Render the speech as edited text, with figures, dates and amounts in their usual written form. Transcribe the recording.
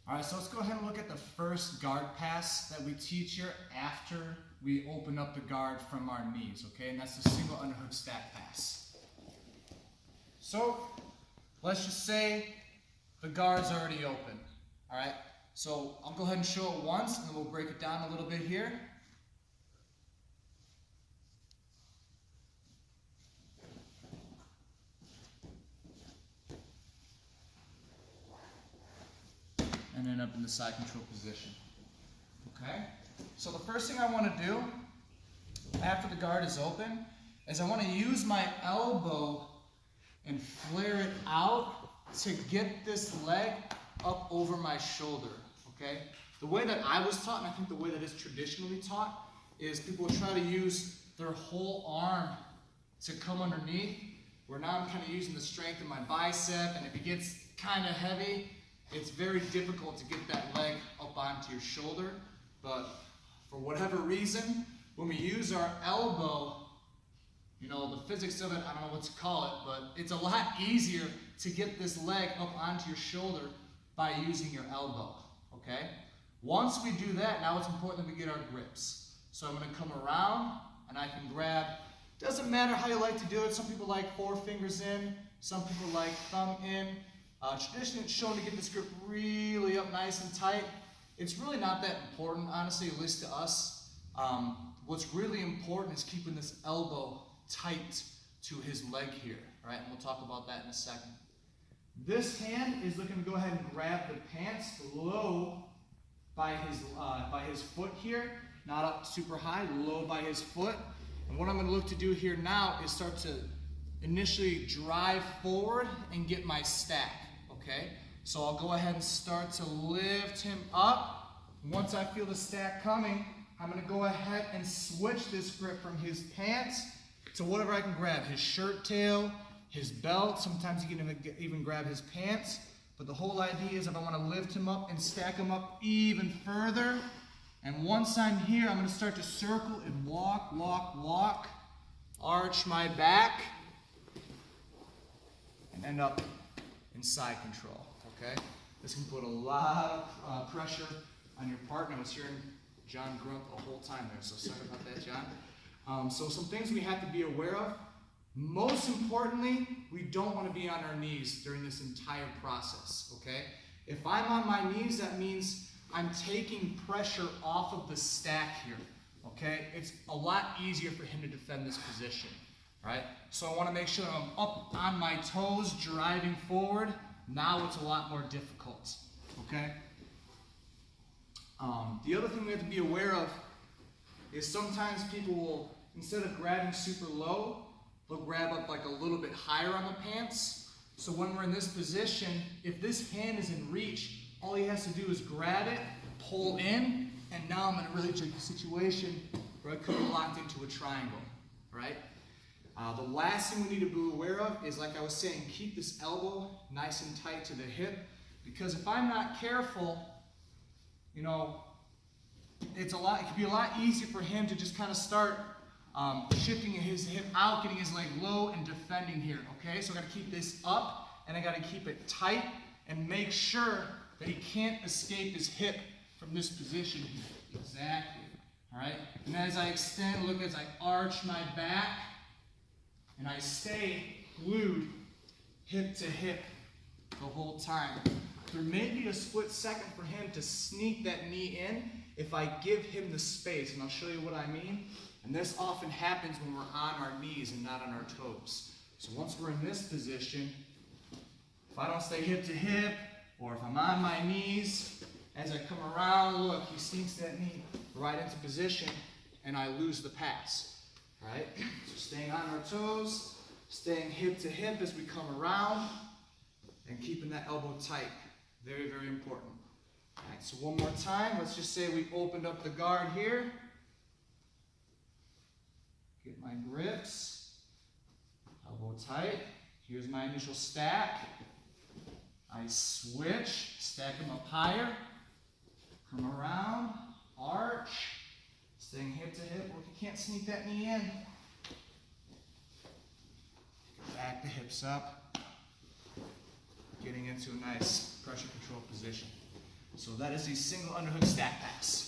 All right, so let's go ahead and look at the first guard pass that we teach here after we open up the guard from our knees, okay? And that's the single underhook stack pass. So let's just say the guard's already open, all right? So I'll go ahead and show it once, and then we'll break it down a little bit here. And then up in the side control position. Okay? So the first thing I want to do after the guard is open is I want to use my elbow and flare it out to get this leg up over my shoulder. Okay? The way that I was taught, and I think the way that is traditionally taught, is people try to use their whole arm to come underneath, where now I'm kind of using the strength of my bicep, and if it gets kind of heavy, it's very difficult to get that leg up onto your shoulder. But for whatever reason, when we use our elbow, you know, the physics of it, I don't know what to call it, but it's a lot easier to get this leg up onto your shoulder by using your elbow, okay? Once we do that, now it's important that we get our grips. So I'm going to come around and I can grab, doesn't matter how you like to do it. Some people like 4 fingers in, some people like thumb in. Traditionally, it's shown to get this grip really up nice and tight. It's really not that important, honestly, at least to us. What's really important is keeping this elbow tight to his leg here, all right? And we'll talk about that in a second. This hand is looking to go ahead and grab the pants low by his foot here, not up super high, low by his foot. And what I'm going to look to do here now is start to initially drive forward and get my stack. Okay, so I'll go ahead and start to lift him up. Once I feel the stack coming, I'm going to go ahead and switch this grip from his pants to whatever I can grab. His shirt tail, his belt, sometimes you can even grab his pants. But the whole idea is if I want to lift him up and stack him up even further, and once I'm here, I'm going to start to circle and walk, walk, walk, arch my back, and end up in side control, okay? This can put a lot of pressure on your partner. I was hearing John grunt the whole time there, so sorry about that, John. So some things we have to be aware of. Most importantly, we don't want to be on our knees during this entire process, okay? If I'm on my knees, that means I'm taking pressure off of the stack here, okay? It's a lot easier for him to defend this position. Right? So I want to make sure I'm up on my toes, driving forward. Now it's a lot more difficult. Okay? The other thing we have to be aware of is sometimes people will, instead of grabbing super low, they'll grab up like a little bit higher on the pants. So when we're in this position, if this hand is in reach, all he has to do is grab it, pull in, and now I'm in a really tricky situation where I could be locked into a triangle. Right? The last thing we need to be aware of is, like I was saying, keep this elbow nice and tight to the hip, because if I'm not careful, you know, it could be a lot easier for him to just kind of start shifting his hip out, getting his leg low and defending here, okay? So I gotta keep this up and I gotta keep it tight and make sure that he can't escape his hip from this position here. Exactly, all right? And as I extend, look as I arch my back, and I stay glued hip to hip the whole time. There may be a split second for him to sneak that knee in if I give him the space, and I'll show you what I mean. And this often happens when we're on our knees and not on our toes. So once we're in this position, if I don't stay hip to hip, or if I'm on my knees, as I come around, look, he sneaks that knee right into position, and I lose the pass. Right? So staying on our toes, staying hip to hip as we come around, and keeping that elbow tight. Very, very important. All right, so one more time. Let's just say we opened up the guard here. Get my grips. Elbow tight. Here's my initial stack. I switch, stack them up higher. Come around, arch. Staying hip to hip, or if you can't sneak that knee in, back the hips up, getting into a nice pressure control position. So that is a single underhook stack pass.